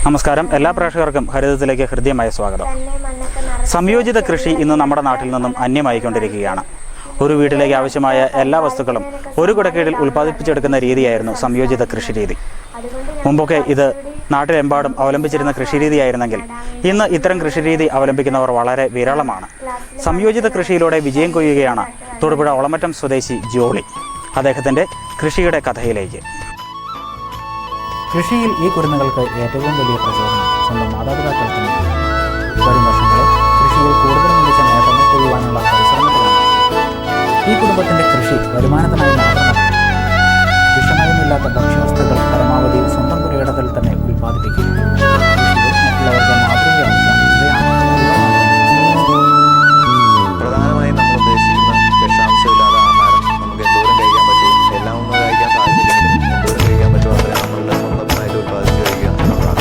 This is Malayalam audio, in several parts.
നമസ്കാരം. എല്ലാ പ്രേക്ഷകർക്കും ഹരിതത്തിലേക്ക് ഹൃദ്യമായ സ്വാഗതം. സംയോജിത കൃഷി ഇന്ന് നമ്മുടെ നാട്ടിൽ നിന്നും അന്യമായിക്കൊണ്ടിരിക്കുകയാണ്. ഒരു വീട്ടിലേക്ക് ആവശ്യമായ എല്ലാ വസ്തുക്കളും ഒരു കുടക്കീഴിൽ ഉൽപ്പാദിപ്പിച്ചെടുക്കുന്ന രീതിയായിരുന്നു സംയോജിത കൃഷി രീതി. മുമ്പൊക്കെ ഇത് നാട്ടിലെമ്പാടും അവലംബിച്ചിരുന്ന കൃഷിരീതിയായിരുന്നെങ്കിൽ ഇന്ന് ഇത്തരം കൃഷിരീതി അവലംബിക്കുന്നവർ വളരെ വിരളമാണ്. സംയോജിത കൃഷിയിലൂടെ വിജയം കൊയ്യുകയാണ് തൊടുപുഴ ഒളമറ്റം സ്വദേശി ജോളി. അദ്ദേഹത്തിൻ്റെ കൃഷിയുടെ കഥയിലേക്ക്. കൃഷിയിൽ ഈ കുരുന്നുകൾക്ക് ഏറ്റവും വലിയ പ്രചോദനം സ്വന്തം മാതാപിതാക്കൾ തന്നെയാണ്. വരും വർഷങ്ങളിൽ കൃഷിയിൽ കൂടുതൽ മികച്ച നേട്ടങ്ങൾ കൊള്ളുവാനുള്ള പരിശ്രമത്തിലാണ്. ഈ കുടുംബത്തിൻ്റെ കൃഷി വരുമാനത്തിനായി മാത്രമല്ല, വിഷമയമില്ലാത്ത ഭക്ഷ്യവസ്തുക്കൾ പരമാവധി സ്വന്തം പുരയിടത്തിൽ തന്നെ ഉൽപ്പാദിപ്പിക്കും. മറ്റുള്ളവർക്ക് മാതൃകയാവുക ഇവയാണ്. പ്രധാനമായും നമ്മൾ ഉദ്ദേശിക്കുന്ന വിഷാംശമില്ലാത്ത ആഹാരം നമുക്ക് എന്തോരം കഴിക്കാൻ പറ്റും, എല്ലാം ഒന്നും കഴിക്കാൻ സാധിച്ചില്ലെങ്കിലും എന്തോരം കഴിക്കാൻ പറ്റുമോ അത്രയും നമ്മളുടെ സ്വന്തമായിട്ട് ഉൽപ്പാദിച്ച് കഴിക്കുക എന്നുള്ളതാണ്.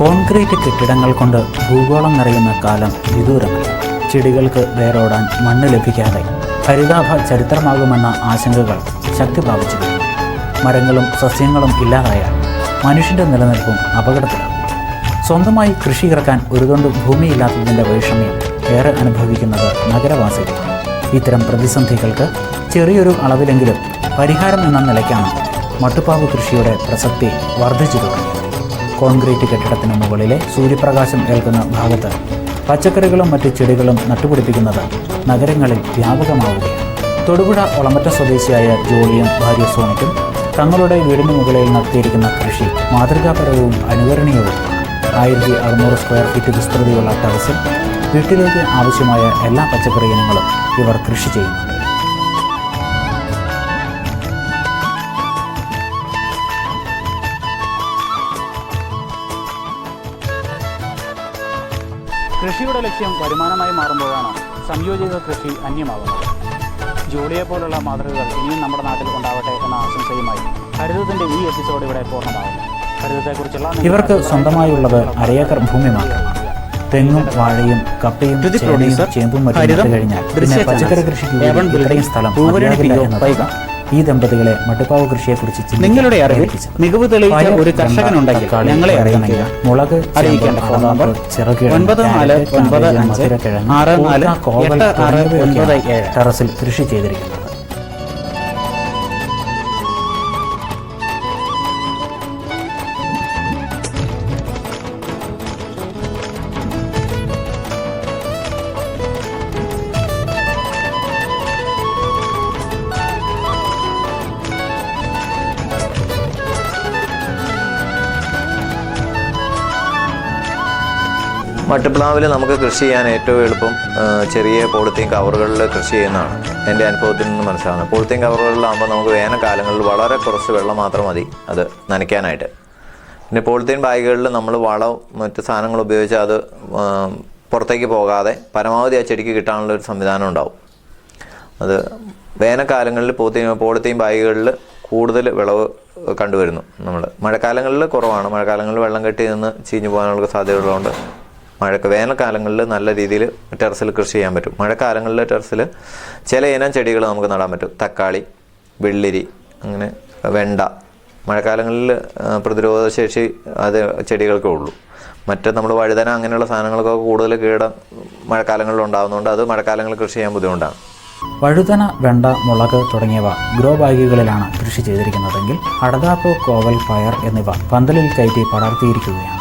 കോൺക്രീറ്റ് കെട്ടിടങ്ങൾ കൊണ്ട് ഭൂഗോളം നിറയുന്ന കാലം വിദൂരമല്ല. ചെടികൾക്ക് വേരോടാൻ മണ്ണ് ലഭിക്കാതെ ഹരിതാഭ ചരിത്രമാകുമെന്ന ആശങ്കകൾ ശക്തി പ്രാപിച്ചിരുന്നു. മരങ്ങളും സസ്യങ്ങളും ഇല്ലാതായാൽ മനുഷ്യൻ്റെ നിലനിൽപ്പും അപകടത്തിലാകും. സ്വന്തമായി കൃഷി ഇറക്കാൻ ഒരു തൊണ്ട് ഭൂമിയില്ലാത്തതിൻ്റെ വൈഷമ്യം ഏറെ അനുഭവിക്കുന്നത് നഗരവാസികളാണ്. ഇത്തരം പ്രതിസന്ധികൾക്ക് ചെറിയൊരു അളവിലെങ്കിലും പരിഹാരം എന്ന നിലയ്ക്കാണ് മട്ടുപ്പാവ് കൃഷിയുടെ പ്രസക്തി വർദ്ധിച്ചു തുടങ്ങിയത്. കോൺക്രീറ്റ് കെട്ടിടത്തിന് മുകളിലെ സൂര്യപ്രകാശം ഏൽക്കുന്ന ഭാഗത്ത് പച്ചക്കറികളും മറ്റ് ചെടികളും നട്ടുപിടിപ്പിക്കുന്നത് നഗരങ്ങളിൽ വ്യാപകമാവുകയാണ്. തൊടുപുഴ ഒളമറ്റം സ്വദേശിയായ ജോളിയും ഭാര്യ സോണിക്കും തങ്ങളുടെ വീടിന് മുകളിൽ നടത്തിയിരിക്കുന്ന കൃഷി മാതൃകാപരവും അനുകരണീയവുമാണ്. 1600 സ്ക്വയർ ഫീറ്റ് വിസ്തൃതിയുള്ള ടെറസിൽ വീട്ടിലേക്ക് ആവശ്യമായ എല്ലാ പച്ചക്കറി ഇനങ്ങളും ഇവർ കൃഷി ചെയ്യുന്നുണ്ട്. കൃഷിയുടെ ലക്ഷ്യം വരുമാനമായി മാറുമ്പോഴാണ് സംയോജിത കൃഷി അന്യമാകുന്നത്. ജോളിയെപ്പോലുള്ള മാതൃകകൾ ഇനിയും നമ്മുടെ നാട്ടിൽ ഉണ്ടാവട്ടെ എന്ന ആശംസയുമായി ഹരിതത്തിൻ്റെ ഈ എപ്പിസോഡ് ഇവിടെ പൂർണ്ണമാകുന്നു. ഹരിതത്തെക്കുറിച്ചുള്ള ഇവർക്ക് സ്വന്തമായുള്ളത് അരയേക്കർ ഭൂമി മാത്രമാണ്. തെങ്ങും വാഴയും കപ്പയും ചേനയും ചേമ്പും മറ്റും നട്ടു കഴിഞ്ഞാൽ പിന്നെ പച്ചക്കറി കൃഷിക്ക് ഇത്രയും സ്ഥലം മതിയാകില്ല. ഈ ദമ്പതികളെ മട്ടുപ്പാവ് കൃഷിയെക്കുറിച്ച് നിങ്ങളുടെ അറിവിൽ മികവ് തെളിയിച്ച ഒരു കർഷകനുണ്ടെങ്കിൽ ഞങ്ങളെ അറിയിക്കുക. മുളക് അറിയിക്കേണ്ട ഫോൺ നമ്പർ 9495644867 ടെറസിൽ കൃഷി ചെയ്തിരിക്കുന്നത്. മട്ടുപ്ലാവിൽ നമുക്ക് കൃഷി ചെയ്യാൻ ഏറ്റവും എളുപ്പം ചെറിയ പോളിത്തീൻ കവറുകളിൽ കൃഷി ചെയ്യുന്നതാണ് എൻ്റെ അനുഭവത്തിൽ നിന്ന് മനസ്സിലാകുന്നത്. പോളിത്തീൻ കവറുകളിലാകുമ്പോൾ നമുക്ക് വേനൽക്കാലങ്ങളിൽ വളരെ കുറച്ച് വെള്ളം മാത്രം മതി അത് നനയ്ക്കാനായിട്ട്. പിന്നെ പോളിത്തീൻ ബാഗുകളിൽ നമ്മൾ വളവും മറ്റ് സാധനങ്ങൾ ഉപയോഗിച്ച് അത് പുറത്തേക്ക് പോകാതെ പരമാവധി ആ ചെടിക്ക് കിട്ടാനുള്ളൊരു സംവിധാനം ഉണ്ടാവും. അത് വേനൽക്കാലങ്ങളിൽ പോളിത്തീൻ ബാഗുകളിൽ കൂടുതൽ വിളവ് കണ്ടുവരുന്നു. നമ്മൾ മഴക്കാലങ്ങളിൽ കുറവാണ്. മഴക്കാലങ്ങളിൽ വെള്ളം കെട്ടി നിന്ന് ചീഞ്ഞു പോകാനുള്ള സാധ്യതയുള്ളതുകൊണ്ട് വേനൽക്കാലങ്ങളിൽ നല്ല രീതിയിൽ ടെറസിൽ കൃഷി ചെയ്യാൻ പറ്റും. മഴക്കാലങ്ങളിൽ ടെറസിൽ ചില ഇനം ചെടികൾ നമുക്ക് നടാൻ പറ്റും. തക്കാളി, വെള്ളിരി, അങ്ങനെ വെണ്ട. മഴക്കാലങ്ങളിൽ പ്രതിരോധശേഷി അത് ചെടികൾക്കേ ഉള്ളൂ. മറ്റ് നമ്മൾ വഴുതന അങ്ങനെയുള്ള സാധനങ്ങൾക്കൊക്കെ കൂടുതൽ മഴക്കാലങ്ങളിൽ ഉണ്ടാകുന്നതുകൊണ്ട് അത് മഴക്കാലങ്ങളിൽ കൃഷി ചെയ്യാൻ ബുദ്ധിമുട്ടാണ്. വഴുതന, വെണ്ട, മുളക് തുടങ്ങിയവ ഗ്രോ ബാഗുകളിലാണ് കൃഷി ചെയ്തിരിക്കുന്നതെങ്കിൽ അടതാപ്പ്, കോവൽ, പയർ എന്നിവ പന്തലിൽ കയറ്റി പടർത്തിയിരിക്കുകയാണ്.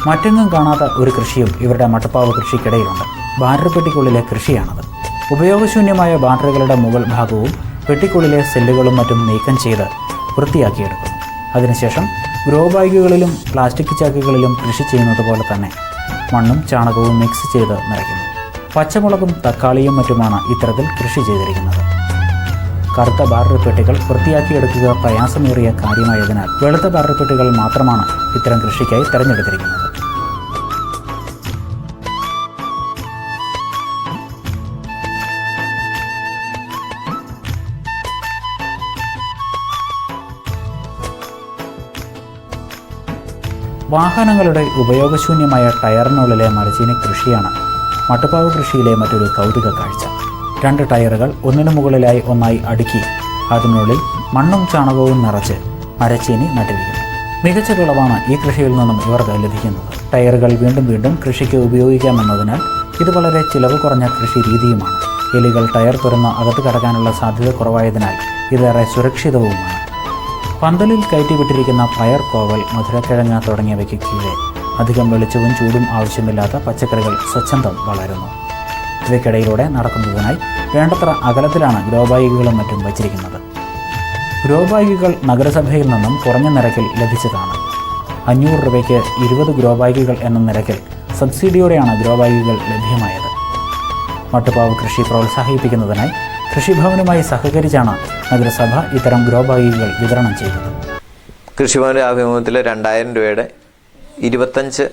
മറ്റെങ്ങും കാണാത്ത ഒരു കൃഷിയും ഇവരുടെ മട്ടുപ്പാവ് കൃഷിക്കിടയിലുണ്ട്. ബാറ്ററി പെട്ടിക്കുള്ളിലെ കൃഷിയാണത്. ഉപയോഗശൂന്യമായ ബാറ്ററികളുടെ മുകൾ ഭാഗവും പെട്ടിക്കുള്ളിലെ സെല്ലുകളും മറ്റും നീക്കം ചെയ്ത് വൃത്തിയാക്കിയെടുക്കുന്നു. അതിനുശേഷം ഗ്രോ ബാഗുകളിലും പ്ലാസ്റ്റിക് ചാക്കുകളിലും കൃഷി ചെയ്യുന്നത് പോലെ തന്നെ മണ്ണും ചാണകവും മിക്സ് ചെയ്ത് നിറയ്ക്കുന്നു. പച്ചമുളകും തക്കാളിയും മറ്റുമാണ് ഇത്തരത്തിൽ കൃഷി ചെയ്തിരിക്കുന്നത്. കറുത്ത ബാറ്ററി പെട്ടികൾ വൃത്തിയാക്കിയെടുക്കുക പ്രയാസമേറിയ കാര്യമായതിനാൽ വെളുത്ത ബാറ്ററി പെട്ടികൾ മാത്രമാണ് ഇത്തരം കൃഷിക്കായി തിരഞ്ഞെടുത്തിരിക്കുന്നത്. വാഹനങ്ങളുടെ ഉപയോഗശൂന്യമായ ടയറിനുള്ളിലെ മരച്ചീനി കൃഷിയാണ് മട്ടുപ്പാവ് കൃഷിയിലെ മറ്റൊരു കൗതുക കാഴ്ച. 2 ടയറുകൾ ഒന്നിനു മുകളിലായി ഒന്നായി അടുക്കി അതിനുള്ളിൽ മണ്ണും ചാണകവും നിറച്ച് മരച്ചീനി നട്ടിരിക്കുന്നു. മികച്ച വിളവാണ് ഈ കൃഷിയിൽ നിന്നും ഇവർക്ക് ലഭിക്കുന്നത്. ടയറുകൾ വീണ്ടും വീണ്ടും കൃഷിക്ക് ഉപയോഗിക്കാമെന്നതിനാൽ ഇത് വളരെ ചിലവ് കുറഞ്ഞ കൃഷി രീതിയുമാണ്. എലികൾ ടയർ തുറന്ന് അകത്ത് കടക്കാനുള്ള സാധ്യത കുറവായതിനാൽ ഇതേറെ സുരക്ഷിതവുമാണ്. പന്തലിൽ കയറ്റിവിട്ടിരിക്കുന്ന പയർ, കോവൽ, മധുരക്കിഴങ്ങ് തുടങ്ങിയവയ്ക്ക് കീഴെ അധികം വെളിച്ചവും ചൂടും ആവശ്യമില്ലാത്ത പച്ചക്കറികൾ സ്വച്ഛന്തം വളരുന്നു. ഇവയ്ക്കിടയിലൂടെ നടക്കുന്നതിനായി വേണ്ടത്ര അകലത്തിലാണ് ഗ്രോ ബാഗുകളും മറ്റും വച്ചിരിക്കുന്നത്. ഗ്രോ ബാഗുകൾ നഗരസഭയിൽ നിന്നും കുറഞ്ഞ നിരക്കിൽ ലഭിച്ചതാണ്. 500 രൂപയ്ക്ക് 20 ഗ്രോ ബാഗുകൾ എന്ന നിരക്കിൽ സബ്സിഡിയോടെയാണ് ഗ്രോ ബാഗുകൾ ലഭ്യമായത്. മട്ടുപ്പാവ് കൃഷി പ്രോത്സാഹിപ്പിക്കുന്നതിനായി കൃഷിഭവനുമായി സഹകരിച്ചാണ് നഗരസഭ ഇത്തരം ഗ്രോ ബാഗുകൾ വിതരണം ചെയ്തത്. കൃഷിഭവൻ്റെ ആഭിമുഖ്യത്തിൽ 2000 രൂപയുടെ 25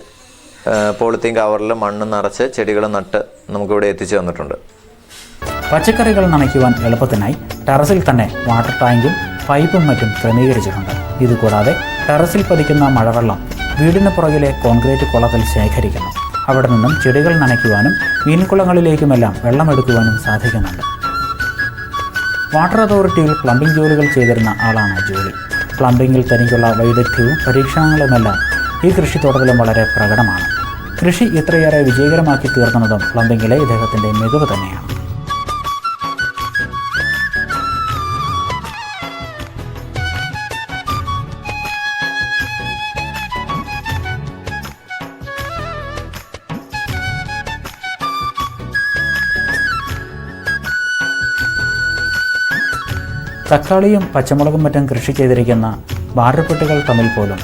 പോളിത്തീൻ കവറിൽ മണ്ണ് നിറച്ച് ചെടികൾ നട്ട് നമുക്കിവിടെ എത്തിച്ചു തന്നിട്ടുണ്ട്. പച്ചക്കറികൾ നനയ്ക്കുവാൻ എളുപ്പത്തിനായി ടെറസിൽ തന്നെ വാട്ടർ ടാങ്കും പൈപ്പും മറ്റും ക്രമീകരിച്ചിട്ടുണ്ട്. ഇതുകൂടാതെ ടെറസിൽ പതിക്കുന്ന മഴവെള്ളം വീടിന് പുറകിലെ കോൺക്രീറ്റ് കുളത്തിൽ ശേഖരിക്കുന്നു. അവിടെ നിന്നും ചെടികൾ നനയ്ക്കുവാനും മീൻകുളങ്ങളിലേക്കുമെല്ലാം വെള്ളമെടുക്കുവാനും സാധിക്കുന്നുണ്ട്. വാട്ടർ അതോറിറ്റിയിൽ പ്ലംബിംഗ് ജോലികൾ ചെയ്തിരുന്ന ആളാണ് ജോലി. പ്ലംബിങ്ങിൽ തനിക്കുള്ള വൈദഗ്ധ്യവും പരീക്ഷണങ്ങളുമെല്ലാം ഈ കൃഷിത്തോട്ടത്തിലും വളരെ പ്രകടമാണ്. കൃഷി ഇത്രയേറെ വിജയകരമാക്കി തീർക്കുന്നതും പ്ലംബിങ്ങിലെ ഇദ്ദേഹത്തിൻ്റെ മികവ് തന്നെയാണ്. തക്കാളിയും പച്ചമുളകും മറ്റും കൃഷി ചെയ്തിരിക്കുന്ന ബാറ്ററിപ്പെട്ടികൾ തമ്മിൽ പോലും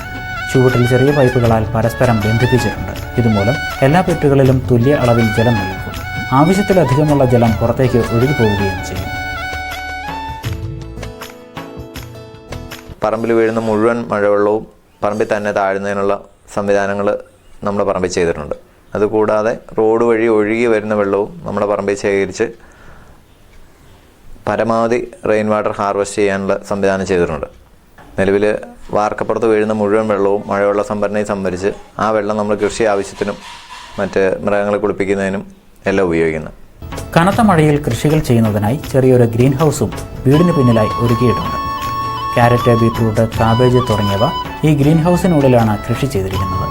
ചുവട്ടിൽ ചെറിയ പൈപ്പുകളാൽ പരസ്പരം ബന്ധിപ്പിച്ചിട്ടുണ്ട്. ഇതുമൂലം എല്ലാ പെട്ടികളിലും തുല്യ അളവിൽ ജലം നൽകും. ആവശ്യത്തിലധികമുള്ള ജലം പുറത്തേക്ക് ഒഴുകി പോവുകയും ചെയ്യും. പറമ്പിൽ വീഴുന്ന മുഴുവൻ മഴവെള്ളവും പറമ്പിൽ തന്നെ താഴുന്നതിനുള്ള സംവിധാനങ്ങൾ നമ്മുടെ പറമ്പിൽ ചെയ്തിട്ടുണ്ട്. അതുകൂടാതെ റോഡ് വഴി ഒഴുകി വരുന്ന വെള്ളവും നമ്മുടെ പറമ്പിൽ ശേഖരിച്ച് പരമാവധി റെയിൻ വാട്ടർ ഹാർവെസ്റ്റ് ചെയ്യാനുള്ള സംവിധാനം ചെയ്തിട്ടുണ്ട്. നിലവിൽ വാർക്കപ്പുറത്ത് വീഴുന്ന മുഴുവൻ വെള്ളവും മഴവെള്ള സംഭരണിയിൽ സംഭരിച്ച് ആ വെള്ളം നമ്മൾ കൃഷി ആവശ്യത്തിനും മറ്റ് മൃഗങ്ങളെ കുളിപ്പിക്കുന്നതിനും എല്ലാം ഉപയോഗിക്കുന്നു. കനത്ത മഴയിൽ കൃഷികൾ ചെയ്യുന്നതിനായി ചെറിയൊരു ഗ്രീൻ ഹൗസും വീടിന് പിന്നിലായി ഒരുക്കിയിട്ടുണ്ട്. ക്യാരറ്റ്, ബീറ്റ്റൂട്ട്, കാബേജ് തുടങ്ങിയവ ഈ ഗ്രീൻ ഹൗസിനുള്ളിലാണ് കൃഷി ചെയ്തിരിക്കുന്നത്.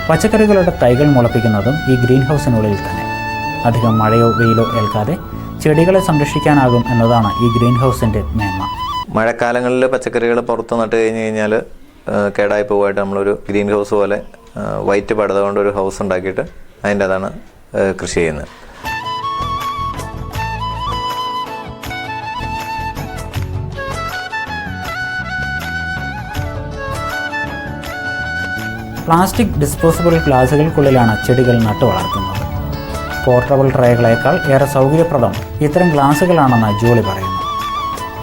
പച്ചക്കറികളുടെ തൈകൾ മുളപ്പിക്കുന്നതും ഈ ഗ്രീൻ ഹൗസിനുള്ളിൽ തന്നെ. അധികം മഴയോ വെയിലോ ഏൽക്കാതെ ചെടികളെ സംരക്ഷിക്കാനാകും എന്നതാണ് ഈ ഗ്രീൻ ഹൗസിൻ്റെ മേന്മ. മഴക്കാലങ്ങളിൽ പച്ചക്കറികൾ പുറത്ത് നട്ട് കഴിഞ്ഞ് കഴിഞ്ഞാൽ കേടായി പോകുമായിട്ട് നമ്മളൊരു ഗ്രീൻ ഹൗസ് പോലെ വൈറ്റ് പടത കൊണ്ടൊരു ഹൗസ് ഉണ്ടാക്കിയിട്ട് അതിൻ്റെ അതാണ് കൃഷി ചെയ്യുന്നത്. പ്ലാസ്റ്റിക് ഡിസ്പോസിബിൾ ഗ്ലാസുകൾക്കുള്ളിലാണ് ചെടികൾ നട്ടു വളർത്തുന്നത്. പോർട്ടബിൾ ട്രേകളേക്കാൾ ഏറെ സൗകര്യപ്രദം ഇത്തരം ഗ്ലാസുകളാണെന്ന് ജോളി പറയുന്നു.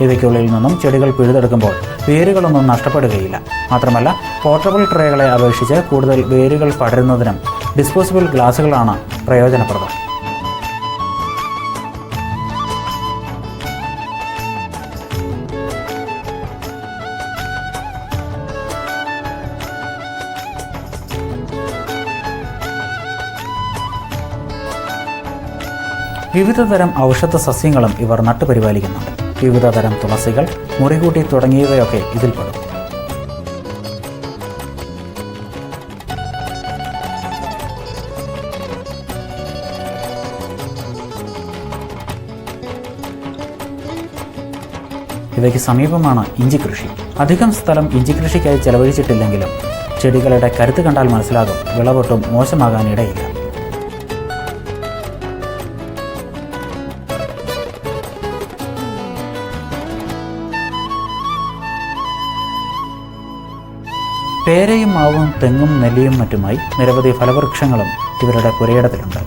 ഇവയ്ക്കുള്ളിൽ നിന്നും ചെടികൾ പിഴുതെടുക്കുമ്പോൾ വേരുകളൊന്നും നഷ്ടപ്പെടുകയില്ല. മാത്രമല്ല, പോർട്ടബിൾ ട്രേകളെ അപേക്ഷിച്ച് കൂടുതൽ വേരുകൾ പടരുന്നതിനും ഡിസ്പോസിബിൾ ഗ്ലാസുകളാണ് പ്രയോജനപ്രദം. വിവിധതരം ഔഷധ സസ്യങ്ങളും ഇവർ നട്ടുപരിപാലിക്കുന്നുണ്ട്. വിവിധതരം തുളസികൾ, മുറികൂട്ടി തുടങ്ങിയവയൊക്കെ ഇതിൽപ്പെടും. ഇവയ്ക്ക് സമീപമാണ് ഇഞ്ചി കൃഷി. അധികം സ്ഥലം ഇഞ്ചി കൃഷിക്കായി ചെലവഴിച്ചിട്ടില്ലെങ്കിലും ചെടികളുടെ കരുത്ത് കണ്ടാൽ മനസ്സിലാകും വിളവൊട്ടും മോശമാകാനിടയില്ല. പേരയും മാവും തെങ്ങും നെല്ലിയും മറ്റുമായി നിരവധി ഫലവൃക്ഷങ്ങളും ഇവരുടെ പുരയിടത്തിലുണ്ട്.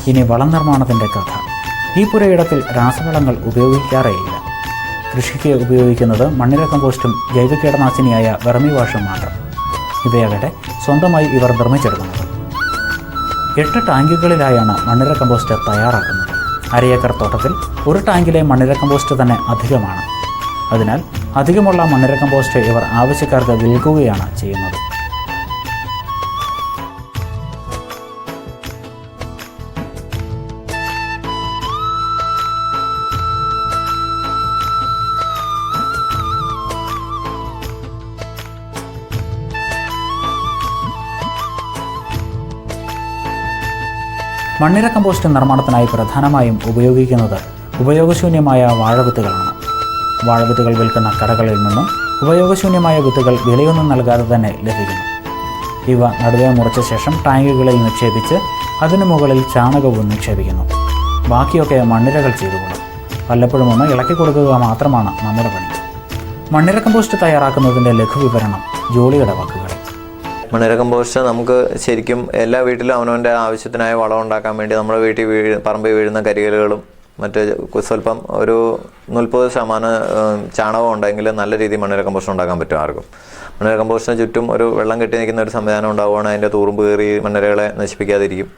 ഇനി വളം നിർമ്മാണത്തിൻ്റെ കഥ. ഈ പുരയിടത്തിൽ രാസവളങ്ങൾ ഉപയോഗിക്കാറേയില്ല. കൃഷിക്ക് ഉപയോഗിക്കുന്നത് മണ്ണിര കമ്പോസ്റ്റും ജൈവ കീടനാശിനിയായ വെർമി വാഷും മാത്രം. ഇവയാകട്ടെ സ്വന്തമായി ഇവർ നിർമ്മിച്ചെടുക്കുന്നത്. 8 ടാങ്കുകളിലായാണ് മണ്ണിര കമ്പോസ്റ്റ് തയ്യാറാക്കുന്നത്. 1/2 ഏക്കർ തോട്ടത്തിൽ ഒരു ടാങ്കിലെ മണ്ണിര കമ്പോസ്റ്റ് തന്നെ അധികമാണ്. അതിനാൽ അധികമുള്ള മണ്ണിര കമ്പോസ്റ്റ് ഇവർ ആവശ്യക്കാർക്ക് വിൽക്കുകയാണ് ചെയ്യുന്നത്. മണ്ണിര കമ്പോസ്റ്റ് നിർമ്മാണത്തിനായി പ്രധാനമായും ഉപയോഗിക്കുന്നത് ഉപയോഗശൂന്യമായ വാഴവിത്തുകളാണ്. വാഴവിത്തുകൾ വിൽക്കുന്ന കടകളിൽ നിന്നും ഉപയോഗശൂന്യമായ വിത്തുകൾ വിലയൊന്നും നൽകാതെ തന്നെ ലഭിക്കുന്നു. ഇവ നടുവേ മുറിച്ച ശേഷം ടാങ്കുകളിൽ നിക്ഷേപിച്ച് അതിനു മുകളിൽ ചാണകവും നിക്ഷേപിക്കുന്നു. ബാക്കിയൊക്കെ മണ്ണിരകൾ ചെയ്തുകൊള്ളും. വല്ലപ്പോഴും ഒന്ന് ഇളക്കി കൊടുക്കുക മാത്രമാണ് നമ്മുടെ പണി. മണ്ണിര കമ്പോസ്റ്റ് തയ്യാറാക്കുന്നതിൻ്റെ ലഘുവിവരണം ജോളിയുടെ വാക്കുകൾ. മണ്ണിര കമ്പോസ്റ്റ് നമുക്ക് ശരിക്കും എല്ലാ വീട്ടിലും അവനവൻ്റെ ആവശ്യത്തിനായ വളം ഉണ്ടാക്കാൻ വേണ്ടി നമ്മുടെ വീട്ടിൽ പറമ്പിൽ വീഴുന്ന കരികലുകളും മറ്റ് സ്വല്പം ഒരു 40% ചാണകം ഉണ്ടെങ്കിൽ നല്ല രീതിയിൽ മണ്ണിര കമ്പോസ്റ്റ് ഉണ്ടാക്കാൻ പറ്റും ആർക്കും. മണ്ണിര കമ്പോസ്റ്റിന് ചുറ്റും ഒരു വെള്ളം കെട്ടി നിൽക്കുന്ന ഒരു സംവിധാനം ഉണ്ടാവുകയാണ്. അതിൻ്റെ തൂറുമ്പ് കയറി മണ്ണിരകളെ നശിപ്പിക്കാതിരിക്കും.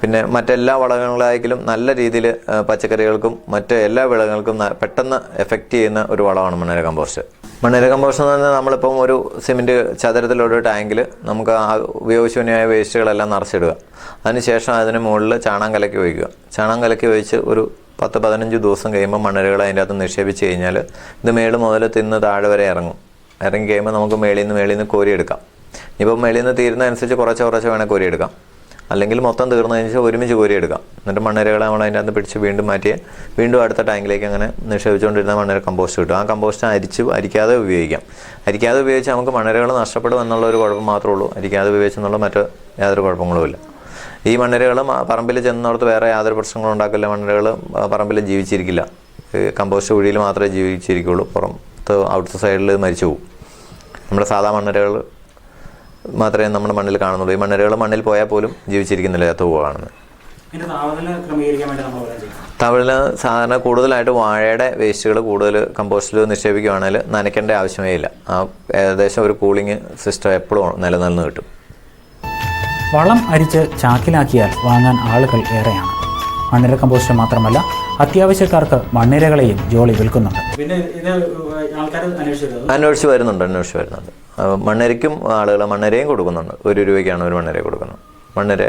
പിന്നെ മറ്റെല്ലാ വളങ്ങളായെങ്കിലും നല്ല രീതിയിൽ പച്ചക്കറികൾക്കും മറ്റ് എല്ലാ വിളകൾക്കും പെട്ടെന്ന് എഫക്റ്റ് ചെയ്യുന്ന ഒരു വളമാണ് മണ്ണിര കമ്പോസ്റ്റ്. മണ്ണിര കമ്പോസ്റ്റ് എന്ന് പറഞ്ഞാൽ നമ്മളിപ്പം ഒരു സിമെൻറ്റ് ചതുരത്തിലൊരു ടാങ്കിൽ നമുക്ക് ഉപയോഗശൂന്യമായ വേസ്റ്റുകളെല്ലാം നിറച്ചിടുക. അതിനുശേഷം അതിന് മുകളിൽ ചാണകം കലക്കി ഒഴിക്കുക. ചാണകം കലക്കി ഒഴിച്ച് ഒരു 10-15 ദിവസം കഴിയുമ്പോൾ മണ്ണിരകൾ അതിൻ്റെ അകത്ത് നിക്ഷേപിച്ച് കഴിഞ്ഞാൽ ഇത് മേള് മുതൽ തിന്ന് താഴെ വരെ ഇറങ്ങി കഴിയുമ്പോൾ നമുക്ക് മേളിൽ നിന്ന് കോരിയെടുക്കാം. ഇപ്പം മേളിൽ നിന്ന് തീരുന്നതനുസരിച്ച് കുറച്ച് വേണേൽ കോരിയെടുക്കാം. അല്ലെങ്കിൽ മൊത്തം തീർന്നതിന് ശേഷം ഒരുമിച്ച് കോരിയെടുക്കാം. എന്നിട്ട് മണ്ണിരകളെ നമ്മൾ അതിൻ്റെ അകത്ത് പിടിച്ച് വീണ്ടും അടുത്ത ടാങ്കിലേക്ക് അങ്ങനെ നിക്ഷേപിച്ചുകൊണ്ടിരുന്ന മണ്ണിര കമ്പോസ്റ്റ് കിട്ടും. ആ കമ്പോസ്റ്റ് അരിക്കാതെ ഉപയോഗിക്കാം. അരിക്കാതെ ഉപയോഗിച്ച് നമുക്ക് മണ്ണിരകൾ നഷ്ടപ്പെടും എന്നുള്ളൊരു കുഴപ്പം മാത്രമേ ഉള്ളൂ. അരിക്കാതെ ഉപയോഗിച്ചെന്നുള്ള മറ്റ് യാതൊരു കുഴപ്പങ്ങളുമില്ല. ഈ മണ്ണിരകൾ പറമ്പിൽ ചെന്നിടത്ത് വേറെ യാതൊരു പ്രശ്നങ്ങളും ഉണ്ടാക്കില്ല. മണ്ണിരകൾ പറമ്പിൽ ജീവിച്ചിരിക്കില്ല. കമ്പോസ്റ്റ് കുഴിയിൽ മാത്രമേ ജീവിച്ചിരിക്കുകയുള്ളൂ. പുറത്ത് ഔട്ട് സൈഡിൽ മരിച്ചു പോകും. നമ്മുടെ സാധാ മണ്ണിരകൾ മാത്രമേ നമ്മുടെ മണ്ണിൽ കാണുന്നുള്ളൂ. ഈ മണ്ണിരകൾ മണ്ണിൽ പോയാൽ പോലും ജീവിച്ചിരിക്കുന്നില്ല, ചത്തു പോവുകയാണെന്ന്. തവിടിൽ സാധാരണ കൂടുതലായിട്ട് വാഴയുടെ വേസ്റ്റുകൾ കൂടുതൽ കമ്പോസ്റ്റിൽ നിക്ഷേപിക്കുകയാണെങ്കിൽ നനയ്ക്കേണ്ട ആവശ്യമേ ഇല്ല. ഏകദേശം ഒരു കൂളിംഗ് സിസ്റ്റം എപ്പോഴും നിലനിന്ന് കിട്ടും. വളം അരിച്ച് ചാക്കിലാക്കിയാൽ വാങ്ങാൻ ആളുകൾ ഏറെയാണ്. മണ്ണിര കമ്പോസ്റ്റ് മാത്രമല്ല, അത്യാവശ്യക്കാർക്ക് മണ്ണിരകളെയും ജോളി വിൽക്കുന്നുണ്ട്. അന്വേഷിച്ച് വരുന്നുണ്ട്. മണ്ണിരയ്ക്കും ആളുകൾ മണ്ണിരയും കൊടുക്കുന്നുണ്ട്. 1 രൂപയ്ക്കാണ് ഒരു മണ്ണിര കൊടുക്കുന്നത്. മണ്ണിര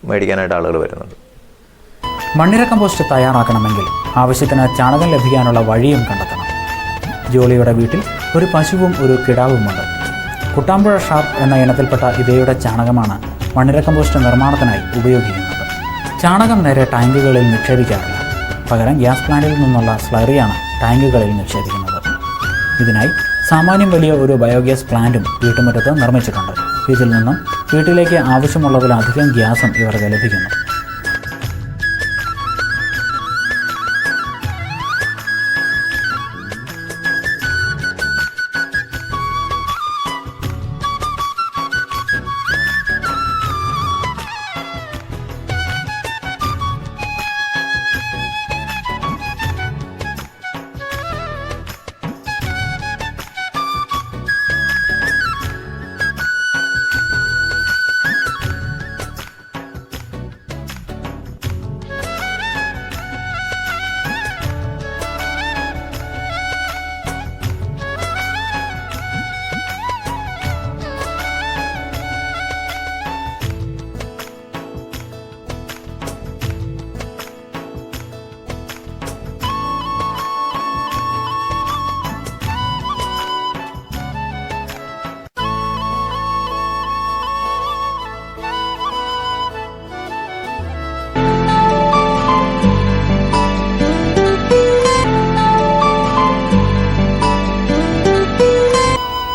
മേടിക്കാനായിട്ട് ആളുകൾ വരുന്നുണ്ട്. മണ്ണിര കമ്പോസ്റ്റ് തയ്യാറാക്കണമെങ്കിൽ ആവശ്യത്തിന് ചാണകം ലഭിക്കാനുള്ള വഴിയും കണ്ടെത്തണം. ജോളിയുടെ വീട്ടിൽ ഒരു പശുവും ഒരു കിടാവുമുണ്ട്. കുട്ടാമ്പുഴ ഷാർപ്പ് എന്ന ഇനത്തിൽപ്പെട്ട ഇവയുടെ ചാണകമാണ് മണ്ണിര കമ്പോസ്റ്റ് നിർമ്മാണത്തിനായി ഉപയോഗിക്കുന്നത്. ചാണകം നേരെ ടാങ്കുകളിൽ നിക്ഷേപിക്കാറില്ല. പകരം ഗ്യാസ് പ്ലാന്റിൽ നിന്നുള്ള സ്ലറിയാണ് ടാങ്കുകളിൽ നിക്ഷേപിക്കുന്നത്. ഇതിനായി സാമാന്യം വലിയ ഒരു ബയോഗ്യാസ് പ്ലാന്റും വീട്ടുമുറ്റത്ത് നിർമ്മിച്ചിട്ടുണ്ട്. ഇതിൽ നിന്നും വീട്ടിലേക്ക് ആവശ്യമുള്ളതിലധികം ഗ്യാസും ഇവർക്ക് ലഭിക്കുന്നു.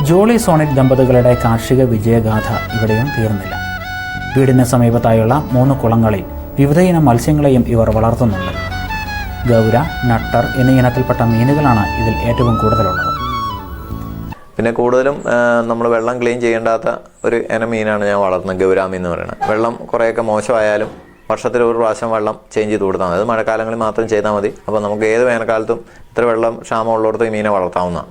ജോളി സോണിറ്റ് ദമ്പതികളുടെ കാർഷിക വിജയഗാഥ ഇവിടെയും തീർന്നില്ല. വീടിന് സമീപത്തായുള്ള 3 കുളങ്ങളിൽ വിവിധയിനം മത്സ്യങ്ങളെയും ഇവർ വളർത്തുന്നുണ്ട്. ഗൗര, നട്ടർ എന്നീ ഇനത്തിൽപ്പെട്ട മീനുകളാണ് ഇതിൽ ഏറ്റവും കൂടുതലുള്ളത്. പിന്നെ കൂടുതലും നമ്മൾ വെള്ളം ക്ലീൻ ചെയ്യേണ്ടാത്ത ഒരു ഇനം മീനാണ് ഞാൻ വളർത്തുന്നത്, ഗൗരാമി എന്ന് പറയുന്നത്. വെള്ളം കുറേയൊക്കെ മോശമായാലും വർഷത്തിൽ ഒരു പ്രാവശ്യം വെള്ളം ചേഞ്ച് ചെയ്ത് കൊടുത്താൽ മതി. അത് മഴക്കാലങ്ങളിൽ മാത്രം ചെയ്താൽ മതി. അപ്പോൾ നമുക്ക് ഏത് വേനൽക്കാലത്തും ഇത്ര വെള്ളം ക്ഷാമമുള്ളിടത്ത് ഈ മീനെ വളർത്താവുന്നതാണ്.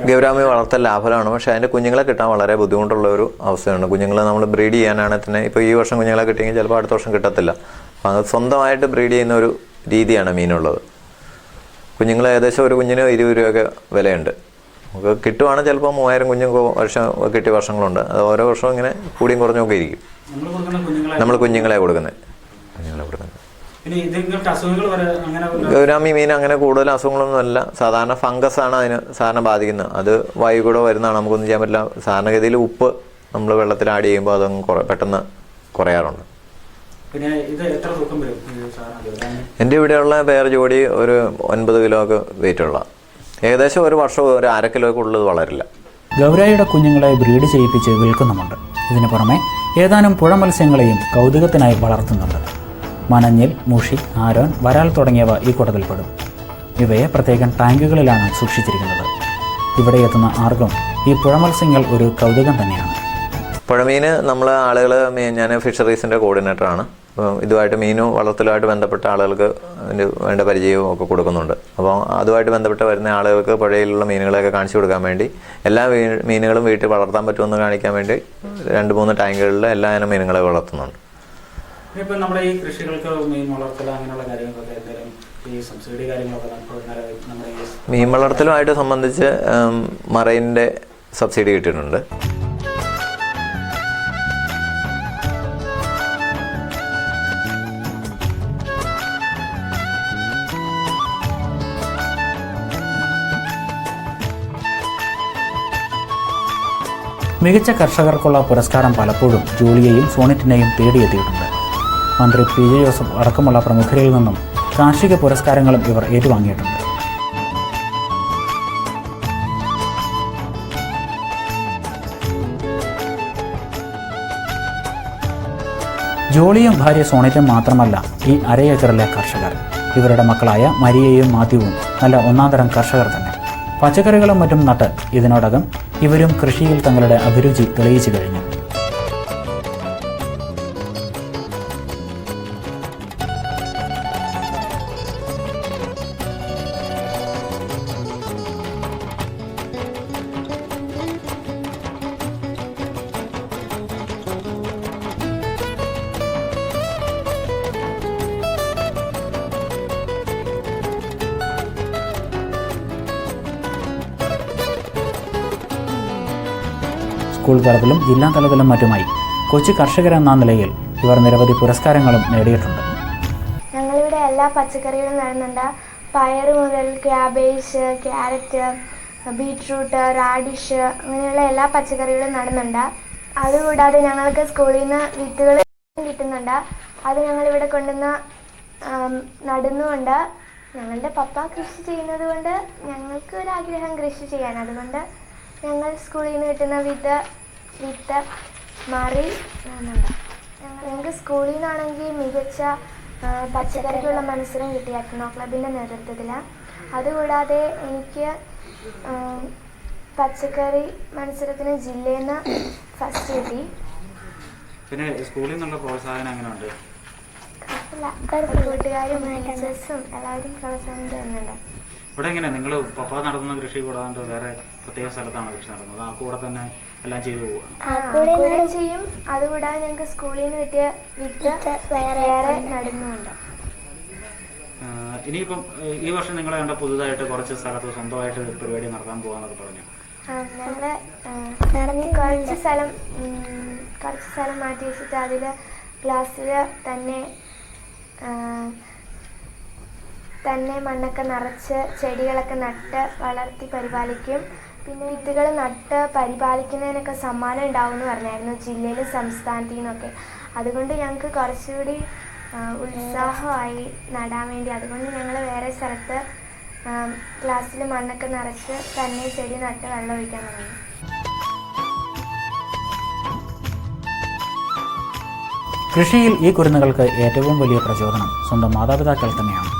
ഗൗരാമി വളർത്തൽ ലാഭമാണ്. പക്ഷേ അതിൻ്റെ കുഞ്ഞുങ്ങളെ കിട്ടാൻ വളരെ ബുദ്ധിമുട്ടുള്ള ഒരു അവസ്ഥയാണ്. കുഞ്ഞുങ്ങളെ നമ്മൾ ബ്രീഡ് ചെയ്യാനാണെങ്കിൽ തന്നെ ഇപ്പോൾ ഈ വർഷം കുഞ്ഞുങ്ങളെ കിട്ടിയെങ്കിൽ ചിലപ്പോൾ അടുത്ത വർഷം കിട്ടത്തില്ല. അപ്പോൾ അത് സ്വന്തമായിട്ട് ബ്രീഡ് ചെയ്യുന്ന ഒരു രീതിയാണ് മീനുള്ളത്. കുഞ്ഞുങ്ങൾ ഏകദേശം ഒരു കുഞ്ഞിന് 20 രൂപയൊക്കെ വിലയുണ്ട്. നമുക്ക് കിട്ടുവാണെങ്കിൽ ചിലപ്പോൾ 3000 കുഞ്ഞു കിട്ടിയ വർഷങ്ങളുണ്ട്. അത് ഓരോ വർഷവും ഇങ്ങനെ കൂടിയും കുറഞ്ഞൊക്കെ ഇരിക്കും. നമ്മൾ കുഞ്ഞുങ്ങളെ കൊടുക്കുന്നത്. ഗൗരാമി മീൻ അങ്ങനെ കൂടുതൽ അസുഖങ്ങളൊന്നുമല്ല. സാധാരണ ഫംഗസാണ് അതിന് സാധാരണ ബാധിക്കുന്നത്. അത് വായു കൂടെ വരുന്നതാണ്, നമുക്കൊന്നും ചെയ്യാൻ പറ്റില്ല. സാധാരണഗതിയിൽ ഉപ്പ് നമ്മൾ വെള്ളത്തിൽ ആഡ് ചെയ്യുമ്പോൾ അതങ്ങ് പെട്ടെന്ന് കുറയാറുണ്ട്. എൻ്റെ ഇവിടെയുള്ള പേർ ജോഡി ഒരു 9 കിലോ ഒക്കെ വെയിറ്റുള്ള, ഏകദേശം ഒരു വർഷം ഒരു 1/2 കിലോയ്ക്ക് ഉള്ളത് വളരില്ല. ഗൗരായുടെ കുഞ്ഞുങ്ങളെ ബ്രീഡ് ചെയ്യിപ്പിച്ച് വിൽക്കുന്നുമുണ്ട്. ഇതിനു പുറമെ ഏതാനും പുഴ മത്സ്യങ്ങളെയും കൗതുകത്തിനായി വളർത്തുന്നുണ്ട്. മനഞ്ഞിൽ, മുഷി, ആരോൻ, വരാൽ തുടങ്ങിയവ ഈ കൂട്ടത്തിൽപ്പെടും. ഇവയെ പ്രത്യേകം ടാങ്കുകളിലാണ് സൂക്ഷിച്ചിരിക്കുന്നത്. ഇവിടെ എത്തുന്ന ആർക്കും ഈ പുഴ മത്സ്യങ്ങൾ ഒരു കൗതുകം തന്നെയാണ്. പുഴമീൻ നമ്മൾ ആളുകൾ, ഞാൻ ഫിഷറീസിൻ്റെ കോർഡിനേറ്ററാണ്. ഇതുമായിട്ട് മീനും വളർത്തലുമായിട്ട് ബന്ധപ്പെട്ട ആളുകൾക്ക് അതിന് വേണ്ട പരിചയവും ഒക്കെ കൊടുക്കുന്നുണ്ട്. അപ്പോൾ അതുമായിട്ട് ബന്ധപ്പെട്ട് വരുന്ന ആളുകൾക്ക് പുഴയിലുള്ള മീനുകളെയൊക്കെ കാണിച്ചു കൊടുക്കാൻ വേണ്ടി എല്ലാ മീനുകളും വീട്ടിൽ വളർത്താൻ പറ്റുമെന്ന് കാണിക്കാൻ വേണ്ടി 2-3 ടാങ്കുകളിൽ എല്ലാ ഇനം മീനുകളെ വളർത്തുന്നുണ്ട്. ഇപ്പം നമ്മുടെ ഈ കൃഷികൾക്ക് മീൻ വളർത്തൽ അങ്ങനെയുള്ള കാര്യങ്ങളൊക്കെ എന്തെങ്കിലും ഈ സബ്സിഡി കാര്യങ്ങളൊക്കെ മീൻ വളർത്തലുമായിട്ട് സംബന്ധിച്ച് മറൈനിൻ്റെ സബ്സിഡി കിട്ടിയിട്ടുണ്ട്. മികച്ച കർഷകർക്കുള്ള പുരസ്കാരം പലപ്പോഴും ജോളിയെയും സോണിറ്റിനെയും തേടിയെത്തിയിട്ടുണ്ട്. മന്ത്രി PJ ജോസഫ് അടക്കമുള്ള പ്രമുഖരിൽ നിന്നും കാർഷിക പുരസ്കാരങ്ങളും ഇവർ ഏറ്റുവാങ്ങിയിട്ടുണ്ട്. ജോളിയും ഭാര്യ സോണിറ്റും മാത്രമല്ല ഈ അരയേക്കറിലെ കർഷകർ. ഇവരുടെ മക്കളായ മരിയയും മാത്യുവും നല്ല ഒന്നാന്തരം കർഷകർ തന്നെ. പച്ചക്കറികളും മറ്റും നട്ട് ഇതിനോടകം ഇവരും കൃഷിയിൽ തങ്ങളുടെ അഭിരുചി തെളിയിച്ചു കഴിഞ്ഞു. സ്കൂൾ തലത്തിലും ജില്ലാ തലത്തിലും മറ്റുമായി കൊച്ചു കർഷകരെന്ന നിലയിൽ ഇവർ നിരവധി പുരസ്കാരങ്ങളും നേടിയിട്ടുണ്ട്. ഞങ്ങളിവിടെ എല്ലാ പച്ചക്കറികളും നടുന്നുണ്ട്. പയർ മുതൽ ക്യാബേജ്, ക്യാരറ്റ്, ബീട്രൂട്ട്, റാഡിഷ് അങ്ങനെയുള്ള എല്ലാ പച്ചക്കറികളും നടുന്നുണ്ട്. അതുകൂടാതെ ഞങ്ങൾക്ക് സ്കൂളിൽ നിന്ന് വിത്തുകൾ കിട്ടുന്നുണ്ട്. അത് ഞങ്ങളിവിടെ കൊണ്ടുവന്ന് നടുന്നുമുണ്ട്. ഞങ്ങളുടെ പപ്പ കൃഷി ചെയ്യുന്നത് കൊണ്ട് ഞങ്ങൾക്ക് ഒരാഗ്രഹം കൃഷി ചെയ്യാൻ. അതുകൊണ്ട് ഞങ്ങൾ സ്കൂളിൽ നിന്ന് കിട്ടുന്ന വിത്ത് മാറി നടുന്നുണ്ട്. ഞങ്ങൾക്ക് സ്കൂളിൽ നിന്നാണെങ്കിൽ മികച്ച പച്ചക്കറിക്കുള്ള മത്സരം കിട്ടി അത്നോ ക്ലബിൻ്റെ നേതൃത്വത്തിൽ. അതുകൂടാതെ എനിക്ക് പച്ചക്കറി മത്സരത്തിന് ജില്ലയിൽ നിന്ന് ഫസ്റ്റ് കിട്ടി. പിന്നെ സ്കൂളിൽ നിന്നുള്ള പ്രോത്സാഹനം എങ്ങനെയുണ്ട്? കൂട്ടുകാരും ടീച്ചേഴ്സും എല്ലാവരും പ്രോത്സാഹനം തരുന്നുണ്ട്. ഇവിടെ എങ്ങനെ നിങ്ങൾ പപ്പ നടത്തുന്ന കൃഷി കൂടാണ്ട് വേറെ പ്രത്യേക സ്ഥലത്താണ് കൃഷി നടത്തുന്നത്? ആ കൂടെ തന്നെ എല്ലാം ചെയ്തു പോവുകയാണ് ചെയ്യും. അതുകൂടാതെ ഞങ്ങൾക്ക് സ്കൂളിൽ നിന്ന് കിട്ടിയ വിത്ത് വേറെ നടുന്നുമുണ്ട്. ഇനിയിപ്പം ഈ വർഷം നിങ്ങൾ കണ്ട പുതുതായിട്ട് കുറച്ച് സ്ഥലത്ത് സ്വന്തമായിട്ട് പരിപാടി നടത്താൻ പോകാന്നൊക്കെ പറഞ്ഞു. ഞങ്ങൾ കുറച്ച് സ്ഥലം മാറ്റി വെച്ചിട്ട് അതിൽ ക്ലാസ്സിൽ തന്നെ മണ്ണൊക്കെ നിറച്ച് ചെടികളൊക്കെ നട്ട് വളർത്തി പരിപാലിക്കും. പിന്നെ വിത്തുകൾ നട്ട് പരിപാലിക്കുന്നതിനൊക്കെ സമ്മാനം ഉണ്ടാവും എന്ന് പറഞ്ഞായിരുന്നു ജില്ലയിലും സംസ്ഥാനത്തു നിന്നൊക്കെ. അതുകൊണ്ട് ഞങ്ങൾക്ക് കുറച്ചുകൂടി ഉത്സാഹമായി നടാൻ വേണ്ടി. അതുകൊണ്ട് ഞങ്ങൾ വേറെ സ്ഥലത്ത് ക്ലാസ്സിൽ മണ്ണൊക്കെ നിറച്ച് തന്നെ ചെടി നട്ട് വെള്ളം ഒഴിക്കാൻ തുടങ്ങി. കൃഷിയിൽ ഈ കുരുന്നുകൾക്ക് ഏറ്റവും വലിയ പ്രചോദനം സ്വന്തം മാതാപിതാക്കൾ തന്നെയാണ്.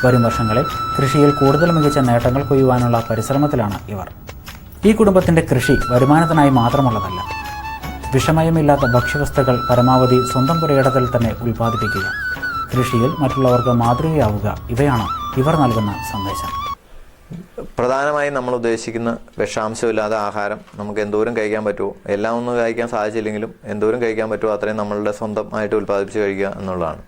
വരും വർഷങ്ങളിൽ കൃഷിയിൽ കൂടുതൽ മികച്ച നേട്ടങ്ങൾ കൊയ്യുവാനുള്ള പരിശ്രമത്തിലാണ് ഇവർ. ഈ കുടുംബത്തിൻ്റെ കൃഷി വരുമാനത്തിനായി മാത്രമുള്ളതല്ല. വിഷമയമില്ലാത്ത ഭക്ഷ്യവസ്തുക്കൾ പരമാവധി സ്വന്തം പുരയിടത്തിൽ തന്നെ ഉൽപ്പാദിപ്പിക്കുക, കൃഷിയിൽ മറ്റുള്ളവർക്ക് മാതൃകയാവുക, ഇവയാണ് ഇവർ നൽകുന്ന സന്ദേശം. പ്രധാനമായും നമ്മൾ ഉദ്ദേശിക്കുന്ന വിഷാംശമില്ലാത്ത ആഹാരം നമുക്ക് എന്തോരം കഴിക്കാൻ പറ്റുമോ, എല്ലാം ഒന്നും കഴിക്കാൻ സാധിച്ചില്ലെങ്കിലും എന്തോരം കഴിക്കാൻ പറ്റുമോ അത്രയും നമ്മളുടെ സ്വന്തമായിട്ട് ഉൽപ്പാദിപ്പിച്ച് കഴിക്കുക എന്നുള്ളതാണ്.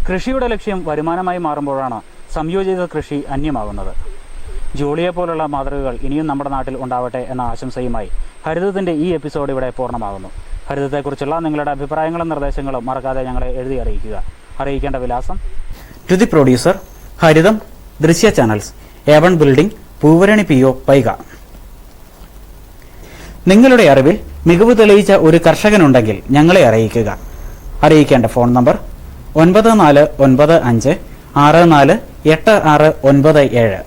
കൃഷിയുടെ ലക്ഷ്യം വരുമാനമായി മാറുമ്പോഴാണ് സംയോജിത കൃഷി അന്യമാകുന്നത്. ജോളിയെ പോലുള്ള മാതൃകകൾ ഇനിയും നമ്മുടെ നാട്ടിൽ ഉണ്ടാവട്ടെ എന്ന ആശംസയുമായി ഹരിതത്തിൻ്റെ ഈ എപ്പിസോഡ് ഇവിടെ പൂർണ്ണമാകുന്നു. ഹരിതത്തെക്കുറിച്ചുള്ള നിങ്ങളുടെ അഭിപ്രായങ്ങളും നിർദ്ദേശങ്ങളും മറക്കാതെ ഞങ്ങളെ എഴുതി അറിയിക്കുക. അറിയിക്കേണ്ട വിലാസം: ഋതി പ്രൊഡ്യൂസർ, ഹരിതം ദൃശ്യ channels, A1 building, Poovarani PO, Paika. നിങ്ങളുടെ അറിവിൽ മികവ് തെളിയിച്ച ഒരു കർഷകനുണ്ടെങ്കിൽ ഞങ്ങളെ അറിയിക്കുക. അറിയിക്കേണ്ട ഫോൺ നമ്പർ 9495 648697.